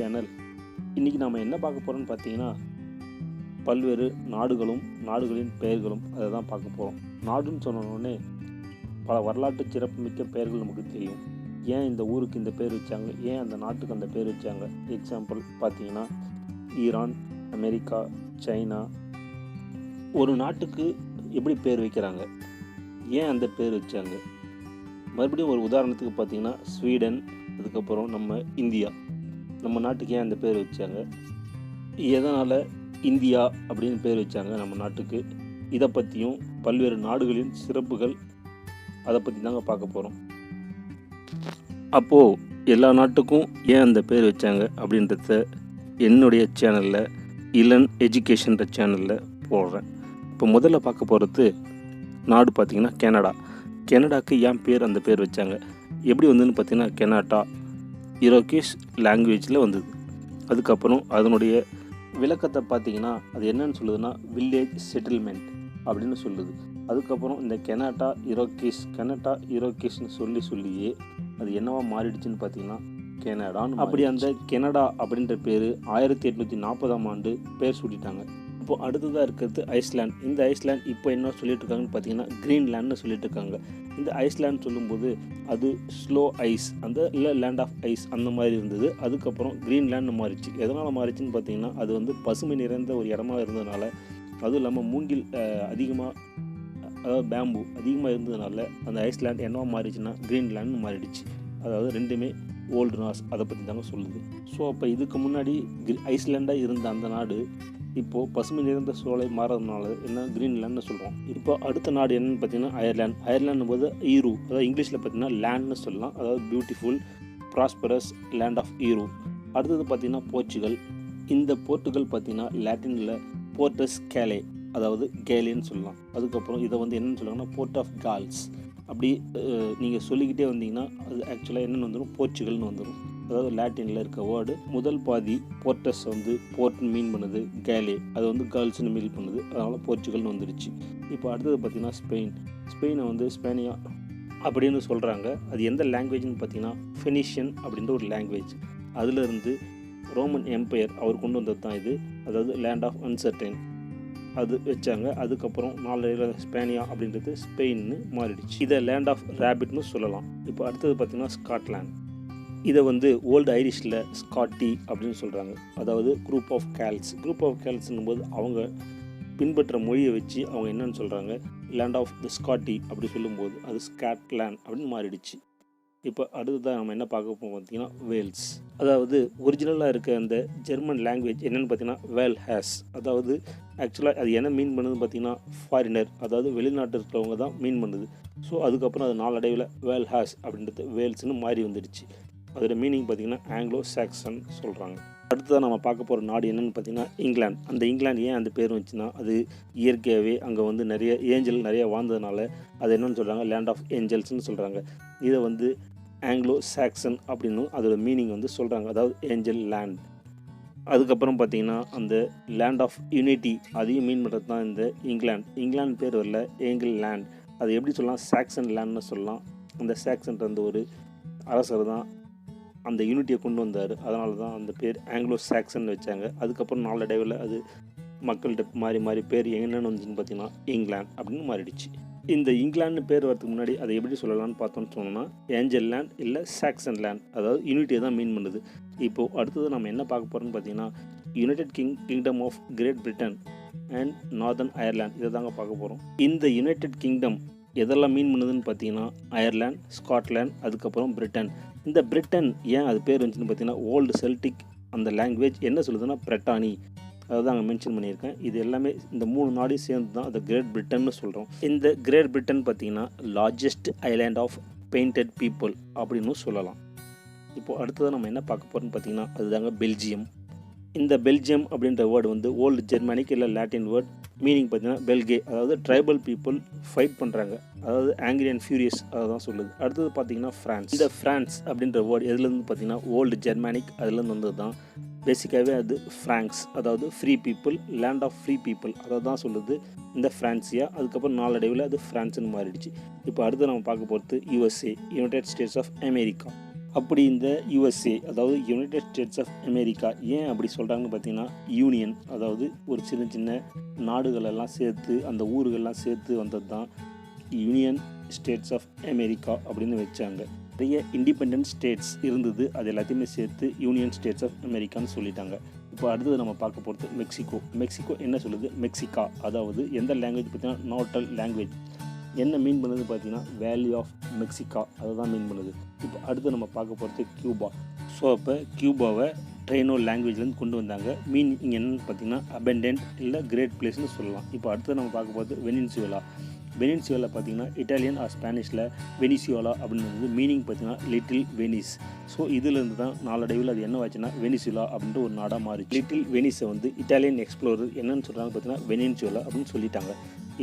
Channel. இன்றைக்கி நாம் என்ன பார்க்க போகிறோம்னு பார்த்தீங்கன்னா, பல்வேறு நாடுகளும் நாடுகளின் பெயர்களும் அதை தான் பார்க்க போகிறோம். நாடுன்னு சொன்னோடனே பல வரலாற்று சிறப்புமிக்க பெயர்கள் நமக்கு தெரியும். ஏன் இந்த ஊருக்கு இந்த பேர் வச்சாங்க, ஏன் அந்த நாட்டுக்கு அந்த பேர் வச்சாங்க. எக்ஸாம்பிள் பார்த்தீங்கன்னா, ஈரான், அமெரிக்கா, சைனா. ஒரு நாட்டுக்கு எப்படி பேர் வைக்கிறாங்க, ஏன் அந்த பேர் வச்சாங்க. மறுபடியும் ஒரு உதாரணத்துக்கு பார்த்தீங்கன்னா, ஸ்வீடன், அதுக்கப்புறம் நம்ம இந்தியா. நம்ம நாட்டுக்கு ஏன் அந்த பேர் வச்சாங்க, எதனால் இந்தியா அப்படின்னு பேர் வச்சாங்க நம்ம நாட்டுக்கு. இதை பற்றியும் பல்வேறு நாடுகளின் சிறப்புகள், அதை பற்றி தாங்க பார்க்க போகிறோம். அப்போது எல்லா நாட்டுக்கும் ஏன் அந்த பேர் வச்சாங்க அப்படின்றத என்னுடைய சேனலில், இளன் எஜுகேஷன்ற சேனலில் போடுறேன். இப்போ முதல்ல பார்க்க போகிறது நாடு பார்த்திங்கன்னா கனடா. கனடாவுக்கு ஏன் பேர் அந்த பேர் வச்சாங்க, எப்படி வந்துன்னு பார்த்தீங்கன்னா, கெனாட்டா இரோக்கிஷ் லாங்குவேஜில் வந்தது. அதுக்கப்புறம் அதனுடைய விளக்கத்தை பார்த்திங்கன்னா, அது என்னன்னு சொல்லுதுன்னா, வில்லேஜ் செட்டில்மெண்ட் அப்படின்னு சொல்லுது. அதுக்கப்புறம் இந்த கெனாட்டா இரோக்கிஷ்னு சொல்லியே அது என்னவா மாறிடுச்சுன்னு பார்த்தீங்கன்னா, கனடான்னு. அப்படி அந்த கனடா அப்படின்ற பேர் 1840ஆம் ஆண்டு பேர் சூட்டிட்டாங்க. இப்போது அடுத்ததாக இருக்கிறது ஐஸ்லாண்ட். இந்த ஐஸ்லாண்ட் இப்போ என்ன சொல்லிட்டு இருக்காங்கன்னு பார்த்தீங்கன்னா, கிரீன்லேண்ட்னு சொல்லிட்டு இருக்காங்க. இந்த ஐஸ்லாண்ட் சொல்லும்போது அது ஸ்லோ ஐஸ், அந்த இல்லை லேண்ட் ஆஃப் ஐஸ் அந்த மாதிரி இருந்தது. அதுக்கப்புறம் கிரீன்லேண்ட் மாறிச்சு. எதனால் மாறிச்சுன்னு பார்த்தீங்கன்னா, அது வந்து பசுமை நிறைந்த ஒரு இடமா இருந்ததுனால, அதுவும் இல்லாமல் மூங்கில் அதிகமாக, அதாவது பேம்பு அதிகமாக இருந்ததுனால அந்த ஐஸ்லாண்ட் என்னவா மாறிச்சுன்னா கிரீன்லேண்ட்னு மாறிடுச்சு. அதாவது ரெண்டுமே ஓல்டு நாஸ், அதை பற்றி தாங்க சொல்லுது. ஸோ அப்போ இதுக்கு முன்னாடி ஐஸ்லாண்டாக இருந்த அந்த நாடு இப்போது பசுமை நிறைந்த சூழலை மாறதுனால என்ன கிரீன்லேண்ட்னு சொல்கிறோம். இப்போ அடுத்த நாடு என்னென்னு பார்த்தீங்கன்னா அயர்லாண்ட் போது ஈரு, அதாவது இங்கிலீஷில் பார்த்தீங்கன்னா லேண்ட்னு சொல்லலாம். அதாவது பியூட்டிஃபுல் ப்ராஸ்பரஸ் லேண்ட் ஆஃப் ஈரு. அடுத்தது பார்த்திங்கன்னா போர்ச்சுகல். இந்த போர்ட்டுகல் பார்த்திங்கன்னா லாட்டினில் போர்ட்டஸ் கேலே, அதாவது கேலேன்னு சொல்லலாம். அதுக்கப்புறம் இதை வந்து என்னென்னு சொல்லுவாங்கன்னா போர்ட் ஆஃப் கால்ஸ். அப்படி நீங்கள் சொல்லிக்கிட்டே வந்தீங்கன்னா அது ஆக்சுவலாக என்னென்னு வந்துடும், போர்ச்சுகல்னு வந்துடும். அதாவது லாட்டினில் இருக்க வேர்டு முதல் பாதி போர்ட்டஸ் வந்து போர்ட்னு மீன் பண்ணுது, கேலே அது வந்து கேர்ள்ஸ்னு மீன் பண்ணுது, அதனால் போர்ச்சுகல்னு வந்துடுச்சு. இப்போ அடுத்தது பார்த்திங்கன்னா ஸ்பெயினை வந்து ஸ்பேனியா அப்படின்னு சொல்கிறாங்க. அது எந்த லாங்குவேஜ்னு பார்த்தீங்கன்னா ஃபெனிஷியன் அப்படின்ற ஒரு லாங்குவேஜ். அதிலிருந்து ரோமன் எம்பையர் அவர் கொண்டு வந்தது தான் இது. அதாவது லேண்ட் ஆஃப் அன்சர்டைன் அது வச்சாங்க. அதுக்கப்புறம் நாளையில் ஸ்பேனியா அப்படின்றது ஸ்பெயின்னு மாறிடுச்சு. இதை லேண்ட் ஆஃப் ரேபிட்னு சொல்லலாம். இப்போ அடுத்தது பார்த்திங்கன்னா ஸ்காட்லாண்ட். இதை வந்து ஓல்டு ஐரிஷில் ஸ்காட்டி அப்படின்னு சொல்கிறாங்க. அதாவது குரூப் ஆஃப் கேல்ஸ்ன்னும் போது அவங்க பின்பற்ற மொழியை வச்சு அவங்க என்னன்னு சொல்கிறாங்க, லேண்ட் ஆஃப் த ஸ்காட்டி அப்படி சொல்லும்போது அது ஸ்காட்லாண்ட் அப்படின்னு மாறிடுச்சு. இப்போ அடுத்ததாக நம்ம என்ன பார்க்க போகிறோம் பார்த்தீங்கன்னா வேல்ஸ். அதாவது ஒரிஜினலாக இருக்க அந்த ஜெர்மன் லாங்குவேஜ் என்னென்னு பார்த்தீங்கன்னா வேல் ஹேஸ். அதாவது ஆக்சுவலாக அது என்ன மீன் பண்ணுதுன்னு பார்த்தீங்கன்னா ஃபாரினர், அதாவது வெளிநாட்டு இருக்கிறவங்க தான் மீன் பண்ணுது. ஸோ அதுக்கப்புறம் அது நாளடைவில் வேல் ஹேஸ் அப்படின்றது வேல்ஸ்னு மாறி வந்துடுச்சு. அதோட மீனிங் பார்த்திங்கன்னா ஆங்கிலோ சாக்சன் சொல்கிறாங்க. அடுத்ததாக நம்ம பார்க்க போகிற நாடு என்னென்னு பார்த்தீங்கன்னா இங்கிலாந்து. அந்த இங்கிலாந்து ஏன் அந்த பேர் வந்துச்சுன்னா, அது இயற்கையாகவே அங்கே வந்து நிறைய ஏஞ்சல் நிறைய வாழ்ந்ததுனால அது என்னென்னு சொல்கிறாங்க, லேண்ட் ஆஃப் ஏஞ்சல்ஸ்னு சொல்கிறாங்க. இதை வந்து ஆங்கிலோ சாக்சன் அப்படின்னு அதோட மீனிங் வந்து சொல்கிறாங்க, அதாவது ஏஞ்சல் லேண்ட். அதுக்கப்புறம் பார்த்திங்கன்னா அந்த லேண்ட் ஆஃப் யூனிட்டி அதையும் மீன் பண்ணுறது தான் இந்த இங்கிலாந்து பேர் வரல, ஏங்கிள் லேண்ட். அது எப்படி சொல்லலாம், சாக்சன் லேண்ட்னு சொல்லலாம். அந்த சாக்சன்ற அந்த ஒரு அரசர் தான் அந்த யூனிட்டியை கொண்டு வந்தார். அதனால தான் அந்த பேர் ஆங்கிலோ சாக்சன் வச்சாங்க. அதுக்கப்புறம் நாளடைவில் அது மக்கள்கிட்ட மாறி பேர் என்னென்னு வந்துச்சுன்னு பார்த்தீங்கன்னா இங்கிலாந்து அப்படின்னு மாறிடுச்சு. இந்த இங்கிலாந்து பேர் வரதுக்கு முன்னாடி அதை எப்படி சொல்லலாம்னு பார்த்தோம்னு சொன்னோம்னா ஏஞ்சல் லேண்ட் இல்லை சாக்சன் லேண்ட், அதாவது யூனிட்டியை தான் மீன் பண்ணுது. இப்போது அடுத்தது நம்ம என்ன பார்க்க போகிறோம்னு பார்த்தீங்கன்னா United Kingdom of Great Britain and Northern Ireland. இதை தாங்க பார்க்க போகிறோம். இந்த யுனைடெட் கிங்டம் எதெல்லாம் மீன் பண்ணுதுன்னு பார்த்தீங்கன்னா அயர்லாந்து, ஸ்காட்லாந்து, அதுக்கப்புறம் பிரிட்டன். இந்த பிரிட்டன் ஏன் அது பேர் வந்துச்சுன்னு பார்த்தீங்கன்னா ஓல்டு செல்டிக் அந்த லாங்குவேஜ் என்ன சொல்லுதுன்னா பிரிட்டானி, அதாவது அங்கே மென்ஷன் பண்ணியிருக்கேன். இது எல்லாமே இந்த 3 நாடையும் சேர்ந்து தான் அதை கிரேட் பிரிட்டன்னு சொல்கிறோம். இந்த கிரேட் பிரிட்டன் பார்த்திங்கன்னா largest island of painted people அப்படின்னு சொல்லலாம். இப்போது அடுத்தது நம்ம என்ன பார்க்க போகிறோம்னு பார்த்திங்கன்னா அதுதாங்க பெல்ஜியம். இந்த பெல்ஜியம் அப்படின்ற வேர்டு வந்து ஓல்டு ஜெர்மானிக் இல்லை லாட்டின் வேர்ட். மீனிங் பார்த்தீங்கன்னா பெல்கே, அதாவது ட்ரைபல் பீப்புள் ஃபைட் பண்ணுறாங்க, அதாவது ஆங்கிரி அண்ட் ஃபியூரியஸ் அதை தான் சொல்லுது. அடுத்தது பார்த்திங்கன்னா ஃப்ரான்ஸ். இந்த ஃப்ரான்ஸ் அப்படின்ற வேர்டு எதுலேருந்து பார்த்தீங்கன்னா ஓல்டு ஜெர்மானிக் அதுலேருந்து வந்தது தான். பேசிக்காகவே அது ஃப்ராங்க்ஸ், அதாவது free people, land of free people அதை தான் சொல்லுது இந்த ஃப்ரான்சியா. அதுக்கப்புறம் நாளடைவில் அது ஃப்ரான்ஸ்னு மாறிடுச்சு. இப்போ அடுத்து நம்ம பார்க்க போகிறது USA, United States of America. அப்படி இந்த யுஎஸ்ஏ அதாவது யுனைடெட் ஸ்டேட்ஸ் ஆஃப் அமெரிக்கா ஏன் அப்படி சொல்கிறாங்கன்னு பார்த்தீங்கன்னா யூனியன் அதாவது ஒரு சின்ன சின்ன நாடுகளெல்லாம் சேர்த்து அந்த ஊர்களெல்லாம் சேர்த்து வந்தது தான் யூனியன் ஸ்டேட்ஸ் ஆஃப் அமெரிக்கா அப்படின்னு வச்சாங்க. நிறைய இண்டிபெண்டன்ட் ஸ்டேட்ஸ் இருந்தது, அது எல்லாத்தையுமே சேர்த்து யூனியன் ஸ்டேட்ஸ் ஆஃப் அமெரிக்கான்னு சொல்லிட்டாங்க. இப்போ அடுத்தது நம்ம பார்க்க போகிறது மெக்சிகோ. மெக்சிகோ என்ன சொல்லுது? மெக்சிகா, அதாவது எந்த லாங்குவேஜ் பார்த்தீங்கன்னா நோட்டல் லாங்குவேஜ். என்ன மீன் பண்ணுது பார்த்தீங்கன்னா வேலி ஆஃப் மெக்சிகா, அதை தான் மீன் பண்ணுது. இப்போ அடுத்து நம்ம பார்க்க போகிறது கியூபா. ஸோ அப்போ கியூபாவை ட்ரெயினோ லாங்குவேஜ்லேருந்து கொண்டு வந்தாங்க. மீன் இங்கே என்னென்னு பார்த்தீங்கன்னா அபெண்டன்ட் இல்லை கிரேட் பிளேஸ்னு சொல்லலாம். இப்போ அடுத்து நம்ம பார்க்க போகிறது வெனின்சுவேலா. வெனின்சுவேலா பார்த்தீங்கன்னா இட்டாலியன் ஆர் ஸ்பானிஷில் வெனிசியோலா அப்படின்னு மீனிங் பார்த்தீங்கன்னா லிட்டில் வெனிஸ். ஸோ இதிலேருந்து தான் நாளடைவில் அது என்ன ஆச்சுன்னா வெனிசுலா அப்படின்ற ஒரு நாடாக மாறிச்சு. லிட்டில் வெனிஸை வந்து இட்டாலியன் எக்ஸ்ப்ளோரர் என்னன்னு சொல்கிறாங்க பார்த்தீங்கன்னா வெனின்சுவேலா அப்படின்னு சொல்லிட்டாங்க.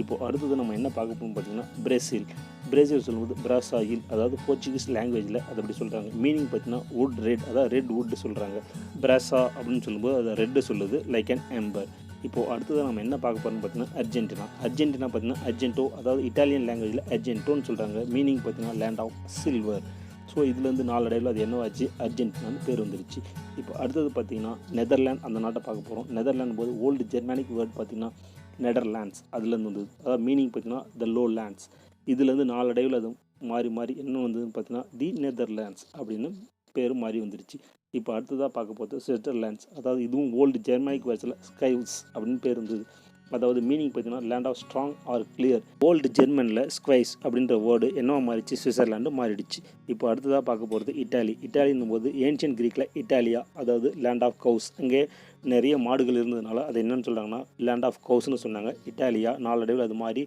இப்போது அடுத்தது நம்ம என்ன பார்க்க போகும் பார்த்தீங்கன்னா பிரேசில். பிரேசில் சொல்லும்போது பிராசாயில், அதாவது போர்ச்சுகீஸ் லாங்குவேஜில் அது அப்படி சொல்கிறாங்க. மீனிங் பார்த்தீங்கன்னா வுட் ரெட், அதாவது ரெட் வுட் சொல்கிறாங்க. பிராசா அப்படின்னு சொல்லும்போது அதை ரெட்டு சொல்லுது, லைக் அன் எம்பர். இப்போது அடுத்தது நம்ம என்ன பார்க்க போகிறோம்னு பார்த்தீங்கன்னா அர்ஜென்டினா. அர்ஜென்டினா பார்த்தீங்கன்னா அர்ஜென்டோ, அதாவது இட்டாலியன் லாங்குவேஜில் அர்ஜென்டோன்னு சொல்கிறாங்க. மீனிங் பார்த்தீங்கன்னா லேண்ட் ஆஃப் சில்வர். ஸோ இதுலேருந்து நாளடைவில் அது என்னவாச்சு அர்ஜென்டினான்னு பேர் வந்துருச்சு. இப்போ அடுத்தது பார்த்தீங்கன்னா நெதர்லாண்ட், அந்த நாட்டை பார்க்க போகிறோம். நெதர்லாண்ட் போது ஓல்டு ஜெர்மானிக் வேர்ட் பார்த்தீங்கன்னா நெதர்லாண்ட்ஸ், அதுலேருந்து வந்தது. அதாவது மீனிங் பார்த்தீங்கன்னா த லோ லேண்ட்ஸ். இதுலேருந்து நாளடைவில் அது மாறி மாறி என்ன வந்ததுன்னு பார்த்தீங்கன்னா தி நெதர்லாண்ட்ஸ் அப்படின்னு பேர் மாறி வந்துருச்சு. இப்போ அடுத்ததாக பார்க்க போகிறது ஸ்விட்சர்லாண்ட்ஸ், அதாவது இதுவும் ஓல்டு ஜெர்மானிக் வேர்ட்ஸில் ஸ்கைவ்ஸ் அப்படின்னு பேர் இருந்தது. அதாவது மீனிங் பார்த்தீங்கன்னா land of strong or clear. Old ஜெர்மனில் ஸ்குவைஸ் அப்படின்ற வேர்டு என்னவா மாறிச்சு ஸ்விட்சர்லாண்டு மாறிடுச்சு. இப்போ அடுத்ததாக பார்க்க போகிறது இட்டாலி. இட்டாலின்னும் போது ஏன்ஷியன் க்ரீக்கில் இட்டாலியா, அதாவது லேண்ட் ஆஃப் கவுஸ். அங்கே நிறைய மாடுகள் இருந்ததுனால அது என்னன்னு சொல்கிறாங்கன்னா லேண்ட் ஆஃப் கவுஸ்னு சொன்னாங்க. இட்டாலியா நாளடைவில் அது மாதிரி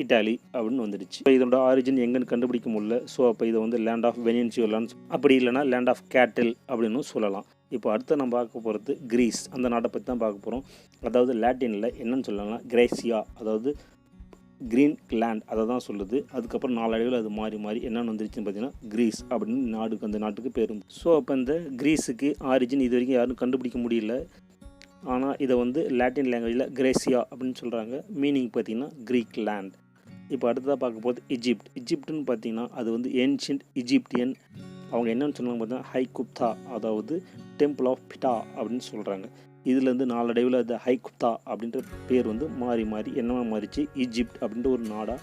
இட்டாலி அப்படின்னு வந்துடுச்சு. இப்போ இதோட ஆரிஜின் எங்கன்னு கண்டுபிடிக்க முடியல. ஸோ அப்போ இதை வந்து லேண்ட் ஆஃப் வெனின்சுவேலான்னு, அப்படி இல்லைனா லேண்ட் ஆஃப் கேட்டில் அப்படின்னு சொல்லலாம். இப்போ அடுத்து நம்ம பார்க்க போகிறது கிரீஸ். அந்த நாட்டை பற்றி தான் பார்க்க போகிறோம். அதாவது லாட்டினில் என்னன்னு சொல்லலாம்னா கிரேசியா, அதாவது க்ரீன் லேண்ட், அதை தான் சொல்லுது. அதுக்கப்புறம் நாளடைவில் அது மாறி மாறி என்னென்னு வந்துருச்சுன்னு பார்த்தீங்கன்னா கிரீஸ் அப்படின்னு நாடுக்கு, அந்த நாட்டுக்கு பேர் வந்து. ஸோ அப்போ இந்த கிரீஸுக்கு ஆரிஜின் இது வரைக்கும் யாரும் கண்டுபிடிக்க முடியல. ஆனால் இதை வந்து லாட்டின் லாங்குவேஜில் கிரேசியா அப்படின்னு சொல்கிறாங்க. மீனிங் பார்த்தீங்கன்னா க்ரீக் லேண்ட். இப்போ அடுத்ததாக பார்க்க போது இஜிப்ட். இஜிப்டுன்னு பார்த்தீங்கன்னா அது வந்து ஏன்ஷியன்ட் இஜிப்டியன், அவங்க என்னென்னு சொன்னாங்க பார்த்தீங்கன்னா ஹைகுப்தா, அதாவது டெம்பிள் ஆஃப் பிட்டா அப்படின்னு சொல்கிறாங்க. இதுலேருந்து நாளடைவில் அது ஹைகுப்தா அப்படின்ற பேர் வந்து மாறி மாறி என்னவா மாறிச்சு ஈஜிப்ட் அப்படின்ற ஒரு நாடாக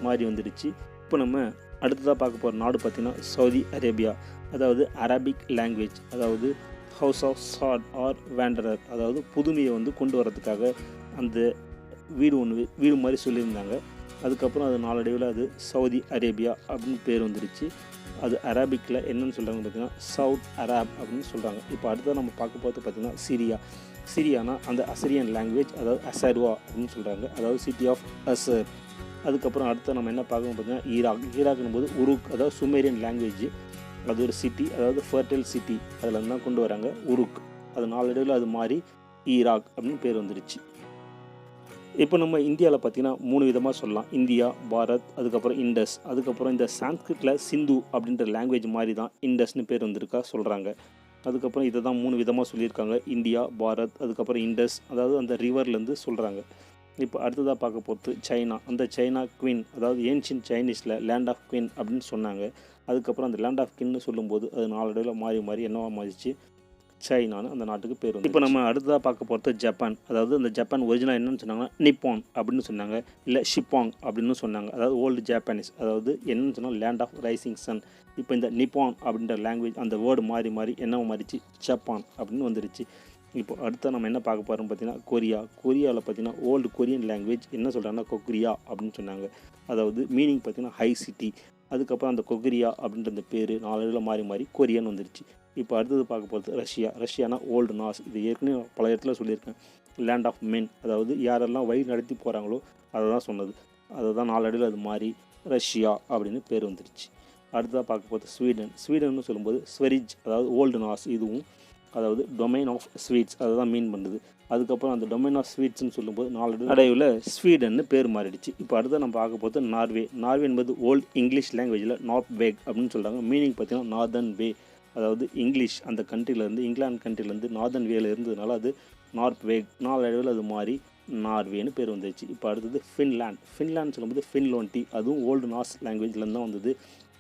மாறி வந்துடுச்சு. இப்போ நம்ம அடுத்ததாக பார்க்க போகிற நாடு பார்த்திங்கன்னா சவுதி அரேபியா, அதாவது அரபிக் லாங்குவேஜ், அதாவது ஹவுஸ் ஆஃப் சாட் ஆர் வேண்டரர், அதாவது புதுமையை வந்து கொண்டு வரதுக்காக அந்த வீடு மாதிரி சொல்லியிருந்தாங்க. அதுக்கப்புறம் அது நாளடைவில் அது சவுதி அரேபியா அப்படின்னு பேர் வந்துடுச்சு. அது அரபிக்கில் என்னென்னு சொல்கிறாங்க பார்த்தீங்கன்னா சவுத் அரேப் அப்படின்னு சொல்கிறாங்க. இப்போ அடுத்தது நம்ம பார்க்க போகிறது பார்த்திங்கன்னா சிரியா. சிரியானா அந்த அசரியன் லாங்குவேஜ், அதாவது அசர்வா அப்படின்னு சொல்கிறாங்க, அதாவது சிட்டி ஆஃப் அசர். அதுக்கப்புறம் அடுத்து நம்ம என்ன பார்க்கணும் பார்த்தீங்கன்னா ஈராக். ஈராக்னும் போது உருக், அதாவது சுமேரியன் லாங்குவேஜ், அது ஒரு சிட்டி, அதாவது ஃபர்டைல் சிட்டி, அதில் தான் கொண்டு வராங்க உருக். அது நாளடைவில் அது மாதிரி ஈராக் அப்படின்னு பேர் வந்துடுச்சு. இப்போ நம்ம இந்தியாவில் பார்த்திங்கன்னா 3 விதமாக சொல்லலாம். இந்தியா, பாரத், அதுக்கப்புறம் இண்டஸ். அதுக்கப்புறம் இந்த சான்ஸ்கிரிட்டில் சிந்து அப்படின்ற லாங்குவேஜ் மாதிரி தான் இண்டஸ்னு பேர் வந்திருக்கா சொல்கிறாங்க. அதுக்கப்புறம் இதை தான் 3 விதமாக சொல்லியிருக்காங்க. இந்தியா, பாரத், அதுக்கப்புறம் இண்டஸ், அதாவது அந்த ரிவர்லேருந்து சொல்கிறாங்க. இப்போ அடுத்ததாக பார்க்க போகிறது சைனா. அந்த சைனா குவீன், அதாவது ஏன்ஷியன் சைனீஸில் லேண்ட் ஆஃப் குவீன் அப்படின்னு சொன்னாங்க. அதுக்கப்புறம் அந்த லேண்ட் ஆஃப் குவீன்னு சொல்லும்போது அது நாளடைவில் மாறி மாறி என்னவா மாறிச்சு சைனான்னு அந்த நாட்டுக்கு பேர் வந்து. இப்போ நம்ம அடுத்ததாக பார்க்க போகிறது ஜப்பான். அதாவது அந்த ஜப்பான் ஒரிஜினல் என்னன்னு சொன்னாங்கன்னா நிப்பான் அப்படின்னு சொன்னாங்க, இல்லை ஷிப்பாங் அப்படின்னு சொன்னாங்க, அதாவது ஓல்டு ஜாப்பனீஸ், அதாவது என்னன்னு சொன்னால் லேண்ட் ஆஃப் ரைசிங் சன். இப்போ இந்த நிப்பான் அப்படின்ற லாங்குவேஜ் அந்த வேர்டு மாறி மாறி என்ன மாறிச்சு ஜப்பான் அப்படின்னு வந்துருச்சு. இப்போ அடுத்த நம்ம என்ன பார்க்க போகிறோம் பார்த்தீங்கன்னா கொரியா. கொரியாவில் பார்த்தீங்கன்னா ஓல்டு கொரியன் லாங்குவேஜ் என்ன சொல்கிறாங்கன்னா கொக்ரியா அப்படின்னு சொன்னாங்க, அதாவது மீனிங் பார்த்தீங்கன்னா ஹை சிட்டி. அதுக்கப்புறம் அந்த கொக்ரியா அப்படின்ற அந்த பேர் நாளடைவில் மாறி மாறி கொரியன் வந்துருச்சு. இப்போ அடுத்தது பார்க்க போகிறது ரஷ்யா. ரஷ்யானா ஓல்டு நாஸ், இது ஏற்கனவே பல இடத்துல சொல்லியிருக்கேன். லேண்ட் ஆஃப் மென், அதாவது யாரெல்லாம் வழி நடத்தி போகிறாங்களோ அதை தான் சொன்னது. அதை தான் நாளடைவில் அது மாறி ரஷ்யா அப்படின்னு பேர் வந்துருச்சு. அடுத்ததாக பார்க்க போகிறது ஸ்வீடன். ஸ்வீடன்னு சொல்லும்போது ஸ்வெரிஜ், அதாவது ஓல்டு நாஸ், இதுவும் அதாவது டொமைன் ஆஃப் ஸ்வீட்ஸ், அதை தான் மீன் பண்ணுது. அதுக்கப்புறம் அந்த டொமைன் ஆஃப் ஸ்வீட்ஸ்ன்னு சொல்லும்போது நாளடைவில் ஸ்வீடன்னு பேர் மாறிடுச்சு. இப்போ அடுத்த நம்ம பார்க்க போகிறது நார்வே. நார்வே என்பது ஓல்டு இங்கிலீஷ் லாங்குவேஜில் நார்த் வேக் அப்படின்னு சொல்கிறாங்க. மீனிங் பார்த்தீங்கன்னா நார்தர்ன் வே, அதாவது இங்கிலீஷ் அந்த கண்ட்ரிலேருந்து, இங்கிலாந்து கண்ட்ரிலேருந்து நார்தர்ன் வேல இருந்ததுனால அது நார்த் வேக், நாளடைவில் அது மாறி நார்வேன்னு பேர் வந்துச்சு. இப்போ அடுத்தது ஃபின்லாண்ட். ஃபின்லாண்ட் சொல்லும்போது ஃபின்லோன்டி, அதுவும் ஓல்டு நார்ஸ் லாங்குவேஜ்லேருந்து தான் வந்தது.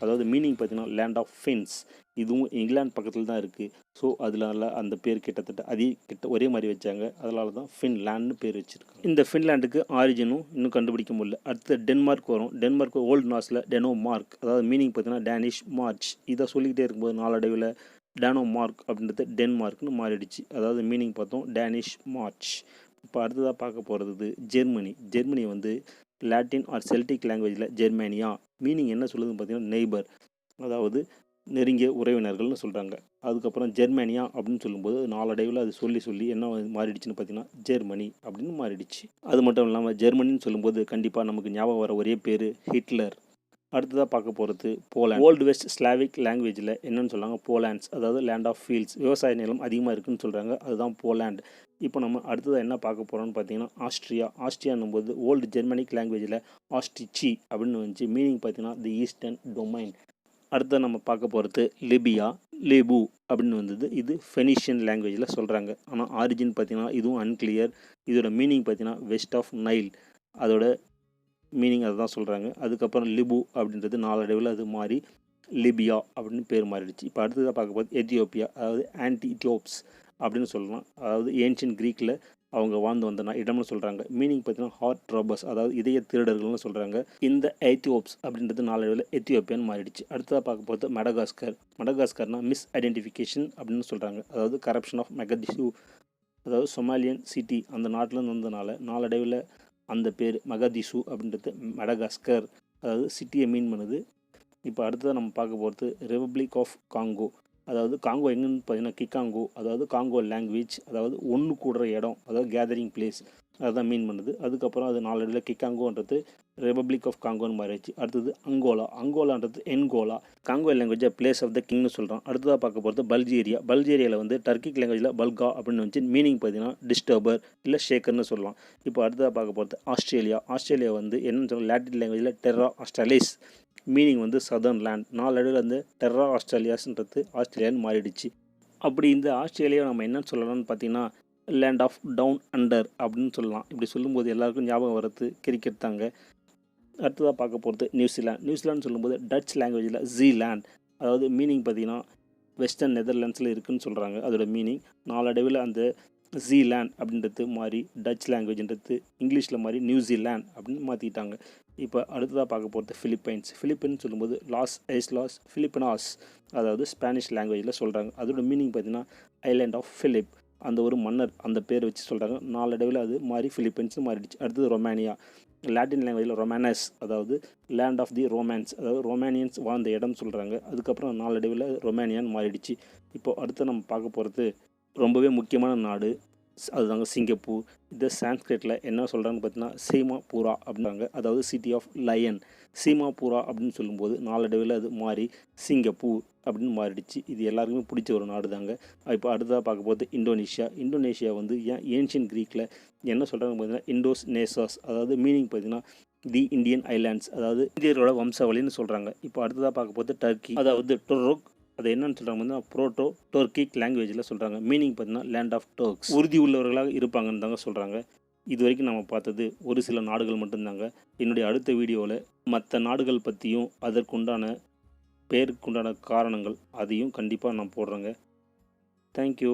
அதாவது மீனிங் பார்த்தீங்கன்னா லேண்ட் ஆஃப் ஃபின்ஸ். இதுவும் இங்கிலாந்து பக்கத்தில் தான் இருக்குது. ஸோ அதனால அந்த பேர் கிட்டத்தட்ட ஒரே மாதிரி வச்சாங்க. அதனால தான் ஃபின்லேண்ட்னு பேர் வச்சுருக்காங்க. இந்த ஃபின்லேண்டுக்கு ஆரிஜினும் இன்னும் கண்டுபிடிக்க முடியல. அடுத்து டென்மார்க் வரும். டென்மார்க் ஓல்டு நார்ஸில் டெனோ மார்க், அதாவது மீனிங் பார்த்தீங்கன்னா டேனிஷ் மார்ச். இதை சொல்லிக்கிட்டே இருக்கும்போது நாளடைவில் டேனோ மார்க் அப்படின்றது டென்மார்க்னு மாறிடுச்சு. அதாவது மீனிங் பார்த்தோம் டேனிஷ் மார்ச். இப்போ அடுத்ததாக பார்க்க போகிறது ஜெர்மனி. ஜெர்மனி வந்து லாட்டின் ஆர் செல்டிக் லாங்குவேஜில் ஜெர்மேனியா. மீனிங் என்ன சொல்லுதுன்னு பார்த்தீங்கன்னா நெய்பர், அதாவது நெருங்கிய உறவினர்கள்னு சொல்கிறாங்க. அதுக்கப்புறம் ஜெர்மேனியா அப்படின்னு சொல்லும்போது நாளடைவில் அது சொல்லி என்ன மாறிடுச்சுன்னு பார்த்தீங்கன்னா ஜெர்மனி அப்படின்னு மாறிடுச்சு. அது மட்டும் இல்லாமல் ஜெர்மனின்னு சொல்லும்போது கண்டிப்பாக நமக்கு ஞாபகம் வர ஒரே பேர் ஹிட்லர். அடுத்ததாக பார்க்க போகிறது போலாண்ட். ஓல்டு வெஸ்ட் ஸ்லாவிக் லாங்குவேஜில் என்னென்னு சொல்கிறாங்க போலாண்ட்ஸ், அதாவது லேண்ட் ஆஃப் ஃபீல்ட்ஸ், விவசாய நிலம் அதிகமாக இருக்குதுன்னு சொல்கிறாங்க. அதுதான் போலாண்ட். இப்போ நம்ம அடுத்ததாக என்ன பார்க்க போகிறோம்னு பார்த்தீங்கன்னா ஆஸ்ட்ரியா. ஆஸ்ட்ரியானும் போது ஓல்டு ஜெர்மனிக் லாங்குவேஜில் ஆஸ்ட்ரிச்சி அப்படின்னு வந்துச்சு. மீனிங் பார்த்தீங்கன்னா தி ஈஸ்டர்ன் டொமைன். அடுத்த நம்ம பார்க்க போகிறது லிபியா. லேபு அப்படின்னு வந்தது. இது ஃபெனிஷியன் லாங்குவேஜில் சொல்கிறாங்க. ஆனால் ஆரிஜின் பார்த்தீங்கன்னா இதுவும் அன்கிளியர். இதோட மீனிங் பார்த்தீங்கன்னா வெஸ்ட் ஆஃப் நைல், அதோட மீனிங் அதுதான் சொல்கிறாங்க. அதுக்கப்புறம் லிபு அப்படின்றது நாளடைவில் அது மாறி லிபியா அப்படின்னு பேர் மாறிடுச்சு. இப்போ அடுத்ததாக பார்க்க போது எத்தியோப்பியா, அதாவது ஆன்டிடியோப்ஸ் அப்படின்னு சொல்லலாம். அதாவது ஏன்ஷியன் க்ரீக்கில் அவங்க வாழ்ந்து வந்த இடம்னு சொல்கிறாங்க. மீனிங் பார்த்தீங்கன்னா ஹார்ட் ராபர்ஸ், அதாவது இதய திருடர்கள்னு சொல்கிறாங்க. இந்த எத்தியோப்ஸ் அப்படின்றது நாளடைவில் எத்தியோப்பியான்னு மாறிடுச்சு. அடுத்ததாக பார்க்க போது மடகாஸ்கர். மடகாஸ்கர்னால் மிஸ் ஐடென்டிஃபிகேஷன் அப்படின்னு சொல்கிறாங்க. அதாவது கரப்ஷன் ஆஃப் மெகதிஷு, அதாவது சொமாலியன் சிட்டி அந்த நாட்டிலேருந்து வந்ததுனால நாளடைவில் அந்த பேர் மகதிஷு அப்படின்றது மடகாஸ்கர், அதாவது சிட்டியை மீன் பண்ணுது. இப்போ அடுத்ததாக நம்ம பார்க்க போகிறது ரிபப்ளிக் ஆஃப் காங்கோ. அதாவது காங்கோ எங்கன்னு பார்த்தீங்கன்னா கிகாங்கோ, அதாவது காங்கோ லாங்குவேஜ், அதாவது ஒன்று கூடுற இடம், அதாவது கேதரிங் பிளேஸ், அதுதான் மீன் பண்ணுது. அதுக்கப்புறம் அது நாளடைவில் கிகாங்கோன்றது ரிபப்ளிக் ஆஃப் காங்கோன்னு மாறிடுச்சு. அடுத்தது அங்கோலா. அங்கோலான்றது என்கோலா. காங்கோ லாங்குவேஜை பிளேஸ் ஆஃப் த கிங்னு சொல்கிறோம். அடுத்ததாக பார்க்க போகிறது பல்ஜேரியா. பல்ஜேரியாவில் வந்து டர்க்கிக் லாங்குவேஜில் பல்கா அப்படின்னு வந்துச்சு. மீனிங் பார்த்தீங்கன்னா டிஸ்டர்பர் இல்லை ஷேக்கர்னு சொல்லலாம். இப்போ அடுத்ததாக பார்க்க போகிறது ஆஸ்திரேலியா. ஆஸ்திரேலியா வந்து என்னன்னு சொல்லலாம் லாட்டின் லாங்குவேஜில் டெர்ரா ஆஸ்ட்ரேலிஸ். மீனிங் வந்து சதர்ன் லேண்ட். நாளடைவில் வந்து டெர்ரா ஆஸ்திரேலியாஸ்ன்றது ஆஸ்திரேலியான்னு மாறிடுச்சு. அப்படி இந்த ஆஸ்திரேலியா நம்ம என்னன்னு சொல்லலாம்னு பார்த்தீங்கன்னா லேண்ட் ஆஃப் டவுன் அண்டர் அப்படின்னு சொல்லலாம். இப்படி சொல்லும்போது எல்லாருக்கும் ஞாபகம் வர்றது கிரிக்கெட் தாங்க. அடுத்ததாக பார்க்க போகிறது நியூசிலாந்து. நியூசிலாந்து சொல்லும்போது டச் லாங்குவேஜில் ஜீலேண்ட், அதாவது மீனிங் பார்த்தீங்கன்னா வெஸ்டர்ன் நெதர்லாண்ட்ஸில் இருக்குதுன்னு சொல்கிறாங்க. அதோட மீனிங் நாளடைவில் அந்த ஜீலேண்ட் அப்படின்றது மாதிரி டச் லாங்குவேஜ்ன்றது இங்கிலீஷில் மாதிரி நியூசிலாண்ட் அப்படின்னு மாற்றிட்டாங்க. இப்போ அடுத்ததாக பார்க்க போகிறது ஃபிலிப்பைன்ஸ். ஃபிலிப்பைன்ஸ் சொல்லும்போது லாஸ் ஐஸ்லாஸ் ஃபிலிப்பினாஸ், அதாவது ஸ்பானிஷ் லாங்குவேஜில் சொல்கிறாங்க. அதோட மீனிங் பார்த்தீங்கன்னா ஐலாண்ட் ஆஃப் ஃபிலிப், அந்த ஒரு மன்னர் அந்த பேர் வச்சு சொல்கிறாங்க. நாளடைவில் அது மாதிரி ஃபிலிப்பைன்ஸ் மாறிடுச்சு. அடுத்தது ரொமானியா. லாட்டின் லாங்குவேஜில் ரொமானஸ், அதாவது லேண்ட் ஆஃப் தி ரொமான்ஸ், அதாவது ரொமானியன்ஸ் வாழ்ந்த இடம் சொல்கிறாங்க. அதுக்கப்புறம் நாளடைவில் ரொமானியான்னு மாறிடுச்சு. இப்போது அடுத்து நம்ம பார்க்க போகிறது ரொம்பவே முக்கியமான நாடு, அதுதாங்க சிங்கப்பூர். இது சான்ஸ்கிரிட்டில் என்ன சொல்கிறாங்கன்னு பார்த்தீங்கன்னா சீமாபூரா அப்படின்றாங்க, அதாவது சிட்டி ஆஃப் லயன். சீமாபூரா அப்படின்னு சொல்லும்போது நாளடைவில் அது மாறி சிங்கப்பூர் அப்படின்னு மாறிடுச்சு. இது எல்லாருக்குமே பிடிச்ச ஒரு நாடு தாங்க. இப்போ அடுத்ததாக பார்க்க போகிறது இந்தோனேஷியா. இந்தோனேஷியா வந்து ஏன்ஷியன் க்ரீக்கில் என்ன சொல்கிறாங்கன்னு பார்த்தீங்கன்னா இண்டோஸ் நேசாஸ், அதாவது மீனிங் பார்த்தீங்கன்னா தி இந்தியன் ஐலாண்ட்ஸ், அதாவது இந்தியர்களோட வம்சாவளின்னு சொல்கிறாங்க. இப்போ அடுத்ததாக பார்க்க போகிறது டர்க்கி, அதாவது டொரோக், அது என்னன்னு சொல்கிறாங்க ப்ரோட்டோ டோர்க்கிக் லாங்குவேஜில் சொல்கிறாங்க. மீனிங் பார்த்தீங்கன்னா லேண்ட் ஆஃப் டர்க்ஸ், உறுதி உள்ளவர்களாக இருப்பாங்கன்னு தாங்க சொல்கிறாங்க. இது வரைக்கும் நம்ம பார்த்தது ஒரு சில நாடுகள் மட்டும்தாங்க. என்னுடைய அடுத்த வீடியோவில் மற்ற நாடுகள் பற்றியும் அதற்குண்டான பேருக்குண்டான காரணங்கள் அதையும் கண்டிப்பாக நான் போடுறேங்க. தேங்க்யூ.